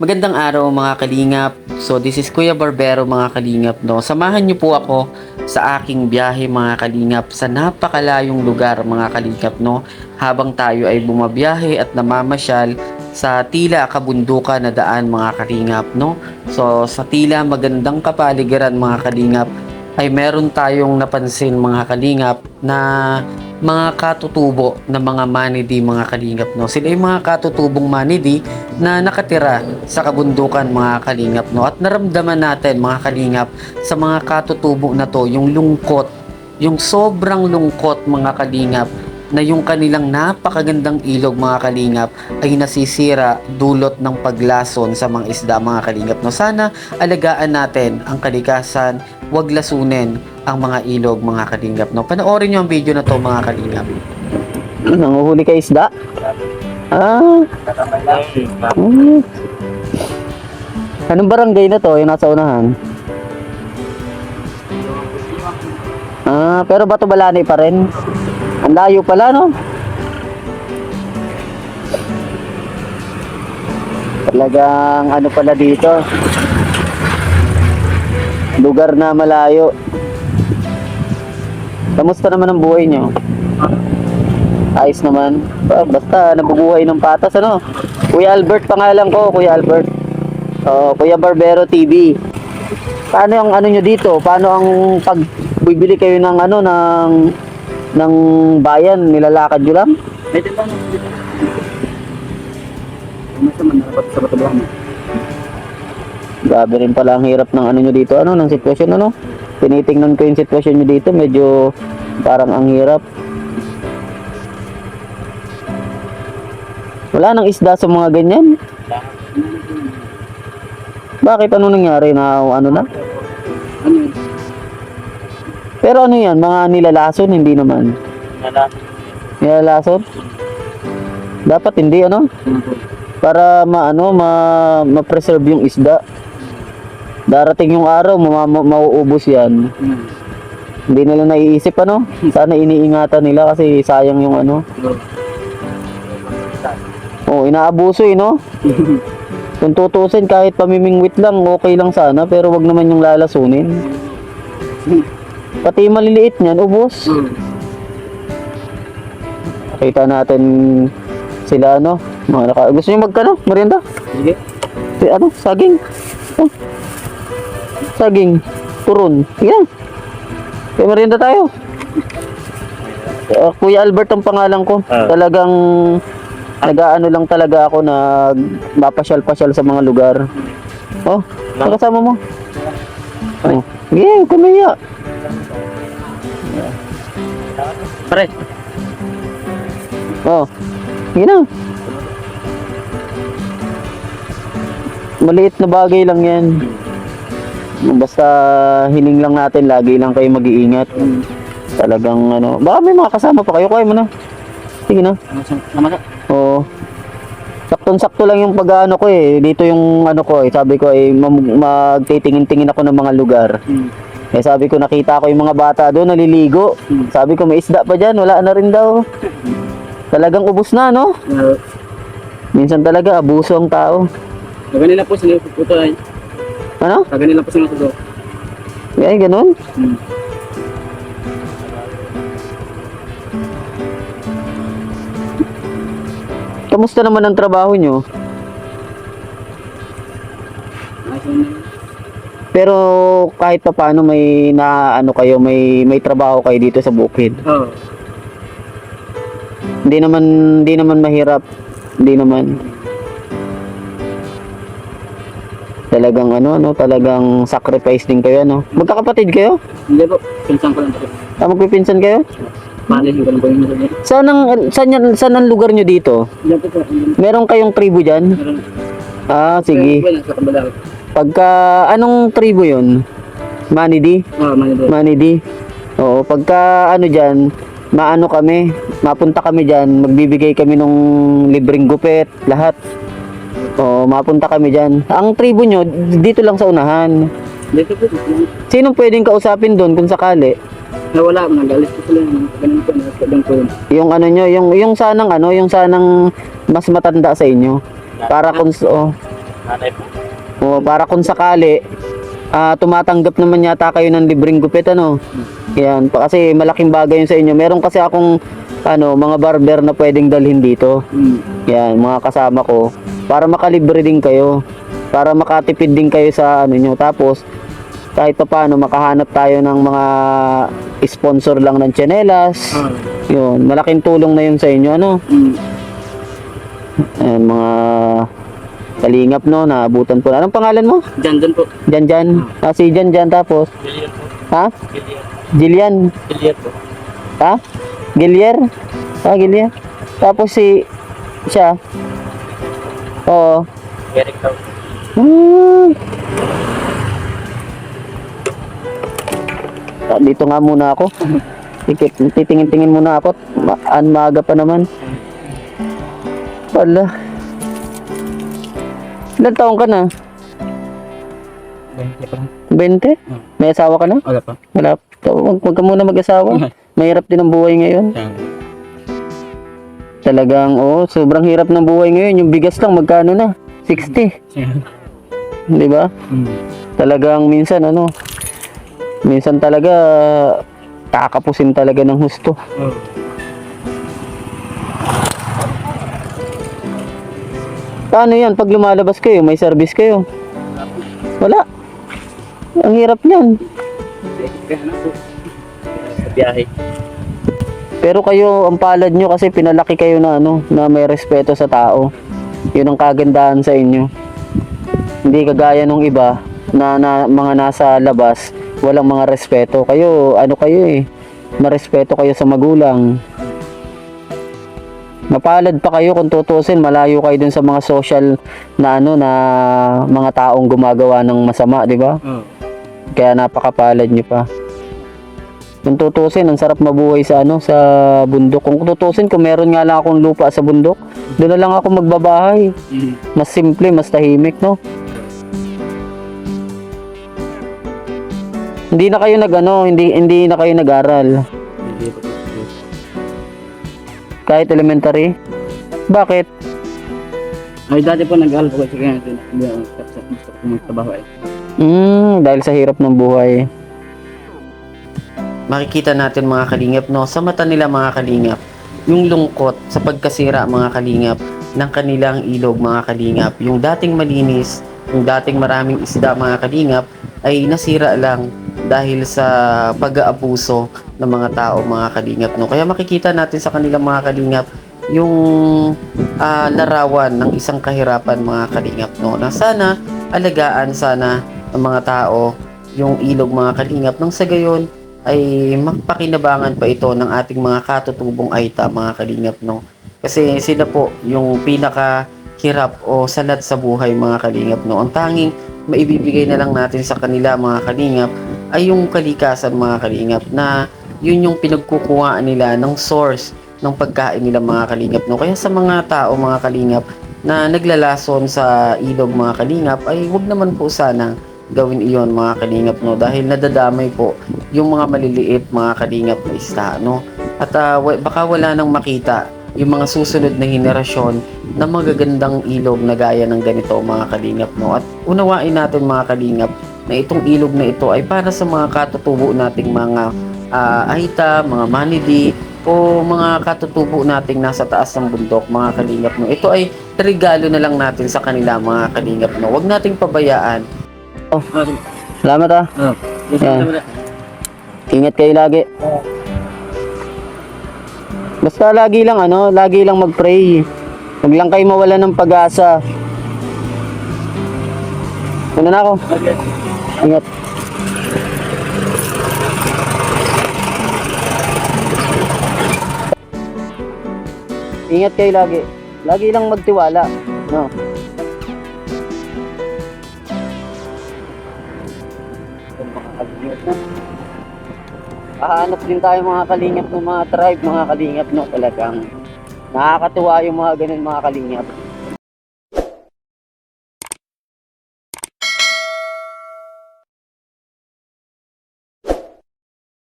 Magandang araw mga kalingap. So this is Kuya Barbero mga kalingap, no. Samahan niyo po ako sa aking biyahe mga kalingap sa napakalayong lugar mga kalingap, no. Habang tayo ay bumabiyahe at namamasyal sa tila kabundukan na daan mga kalingap, no. So sa tila magandang kapaligiran mga kalingap ay meron tayong napansin mga kalingap na mga katutubo na mga manidi mga kalingap, no. Sila ay mga katutubong manidi na nakatira sa kabundukan mga kalingap, no. At naramdaman natin mga kalingap sa mga katutubo na to yung lungkot, yung sobrang lungkot mga kalingap, na yung kanilang napakagandang ilog mga kalingap ay nasisira dulot ng paglason sa mga isda mga kalingap, no. Sana alagaan natin ang kalikasan, wag lasunin ang mga ilog mga kalingap, no. Panoorin nyo ang video na to mga kalingap. Nanguhuli ka isda? Ah. Anong barangay na to yung nasa unahan? Pero Bato Balani pa rin. Ang layo pala, no? Talagang ano pala dito, lugar na malayo. Kamusta naman ang buhay nyo? Ayos naman. Basta nabubuhay ng patas, ano? Kuya Albert pangalan ko, Kuya Albert. Kuya Barbero TV. Paano ang ano nyo dito? Paano ang pag bibili kayo ng ano ng bayan, nilalakad nyo lang? Medyo lang. Masama na dapat sa Batabang. Grabe rin pala ang hirap ng ano nyo dito, ano, ng sitwasyon, ano? Tinitingnan ko yung sitwasyon nyo dito, medyo parang ang hirap. Wala nang isda sa mga ganyan. Bakit? Ano nangyari na ano na? Ano yun? Pero ano yan, mga nilalason, hindi naman. Nilalason? Dapat hindi, ano? Para ma-preserve yung isda. Darating yung araw, mauubos yan. Hindi nila naiisip, ano? Sana iniingatan nila kasi sayang yung ano. Inaabuso no? Kung tutusin, kahit pamimingwit lang, okay lang sana, pero wag naman yung lalasunin. Pati maliliit niyan, ubos. Kita natin sila, ano, gusto niyo magkano? Merienda? Sige. Saging. Saging. Turon. Yan. Kaya merienda tayo. Kuya Albert ang pangalan ko. Talagang nag-aano lang talaga ako na mapasyal-pasyal sa mga lugar. Nakasama mo? Sige, kumaya. Pare. Yun na. Maliit na bagay lang yan. Basta hiling lang natin, lagi lang kayo mag-iingat. Talagang ano, baka may mga kasama pa kayo, kaya mo na. Sige na. Namasa. Oo. Saktong-sakto lang yung pag-ano ko eh. Dito yung ano ko eh. Sabi ko eh, magtitingin-tingin ako ng mga lugar. Sabi ko, nakita ko yung mga bata doon naliligo. Sabi ko, may isda pa dyan. Wala na rin daw. Talagang ubos na, no? Minsan talaga, abuso ang tao. Kaganila po sila puto ay. Ano? Kaganila po sila puto. Ay, ganun? Kamusta naman ang trabaho nyo? Pero kahit pa paano may may trabaho kayo dito sa bukid. Oo. Hindi naman mahirap. Hindi naman. Talagang talagang sacrifice din kayo, no? Magkakapatid kayo? Hindi po. Pinsan ko lang po. Magpipinsan kayo? Paano yung ganun po yung sabi? Saan ang lugar nyo dito? Diyan po po. Meron kayong tribu dyan? Sige. Sa kabala. Pagka, anong tribu yun? Manidi? Manidi. Manidi. Oo, pagka dyan, mapunta kami dyan, magbibigay kami nung libreng gupit, lahat. Oo, mapunta kami dyan. Ang tribu nyo, dito lang sa unahan. Dito po. Sinong pwedeng kausapin doon kung sakali? Nawala mo, nagalis ko sila. Ganun po, nagkabang po. Yung yung sanang mas matanda sa inyo. Para kung Nanay po. O, para kung sakali, tumatanggap naman yata kayo ng libreng gupit, ano? Yan, kasi malaking bagay yun sa inyo. Meron kasi akong mga barber na pwedeng dalhin dito. Yan, mga kasama ko. Para makalibre din kayo. Para makatipid din kayo sa nyo. Tapos, kahit pa paano, makahanap tayo ng mga sponsor lang ng tsinelas. Yun, malaking tulong na yun sa inyo, ano? Ayan, mga kalingap, no? Naabutan po. Anong pangalan mo? Dyan po. Jan. Si Jan, tapos? Gilian po. Ha? Jillian. Gilian po. Ha? Gilier? Gilier. Tapos siya. Oo. Eric daw. Dito nga muna ako. Titingin-tingin muna ako. Maaga pa naman. Wala. Ilan taong ka na? 20? May asawa ka na? Wala pa. Wala. Huwag ka muna mag-asawa. Mahirap din ang buhay ngayon. Talagang, sobrang hirap ng buhay ngayon. Yung bigas lang, magkano na? 60. Di ba? Talagang minsan, minsan talaga, kakapusin talaga ng husto. Paano yan? Pag lumalabas kayo, may service kayo? Wala. Ang hirap niyan. Sa biyahe. Pero kayo, ang palad nyo kasi pinalaki kayo na na may respeto sa tao. Yun ang kagandahan sa inyo. Hindi kagaya nung iba na mga nasa labas, walang mga respeto. Kayo, marespeto kayo sa magulang. Mapalad pa kayo kung tutusin, malayo kayo dun sa mga social na na mga taong gumagawa ng masama, di ba? Kaya napakapalad nyo pa. Kung tutusin, ang sarap mabuhay sa sa bundok. Kung tutusin, kung meron nga lang akong lupa sa bundok, doon na lang ako magbabahay. Mas simple, mas tahimik, no? Hindi na kayo hindi na kayo nag-aral. Kahit elementary? Bakit? Ay, dati po nag-aaral po kasi kaya hindi ako gusto ko magtrabaho eh. Dahil sa hirap ng buhay. Makikita natin mga kalingap, no? Sa mata nila mga kalingap, yung lungkot sa pagkasira mga kalingap ng kanilang ilog mga kalingap. Yung dating malinis, yung dating maraming isda mga kalingap ay nasira lang dahil sa pag-aabuso ng mga tao mga kalingap, no? Kaya makikita natin sa kanilang mga kalingap yung larawan ng isang kahirapan mga kalingap, no? Na sana alagaan sana ng mga tao yung ilog mga kalingap nang sa gayon ay mapakinabangan pa ito ng ating mga katutubong Aita mga kalingap, no? Kasi sila po yung pinakahirap o sanad sa buhay mga kalingap, no? Ang tanging maibibigay na lang natin sa kanila mga kalingap ay yung kalikasan mga kalingap na yun yung pinagkukuhaan nila ng source ng pagkain nila mga kalingap, no? Kaya sa mga tao mga kalingap na naglalason sa ilog mga kalingap ay huwag naman po sana gawin iyon mga kalingap, no? Dahil nadadamay po yung mga maliliit mga kalingap na isda, no? At baka wala nang makita yung mga susunod na henerasyon na magagandang ilog na gaya ng ganito mga kalingap, no? At unawain natin mga kalingap na itong ilog na ito ay para sa mga katutubo nating mga Aita, mga Manidi o mga katutubo nating nasa taas ng bundok mga kalingap, no? Ito ay regalo na lang natin sa kanila mga kalingap, no? Huwag nating pabayaan. Salamat Yan. Ingat kayo lagi. Basta lagi lang mag-pray. Huwag lang kayo mawala ng pag-asa. Una na ako. Ingat. Ingat kayo lagi. Lagi lang magtiwala, no? Hahanap din tayo mga kalingap ng mga tribe, mga kalingap, no? Talagang nakakatuwa yung mga ganun mga kalingap.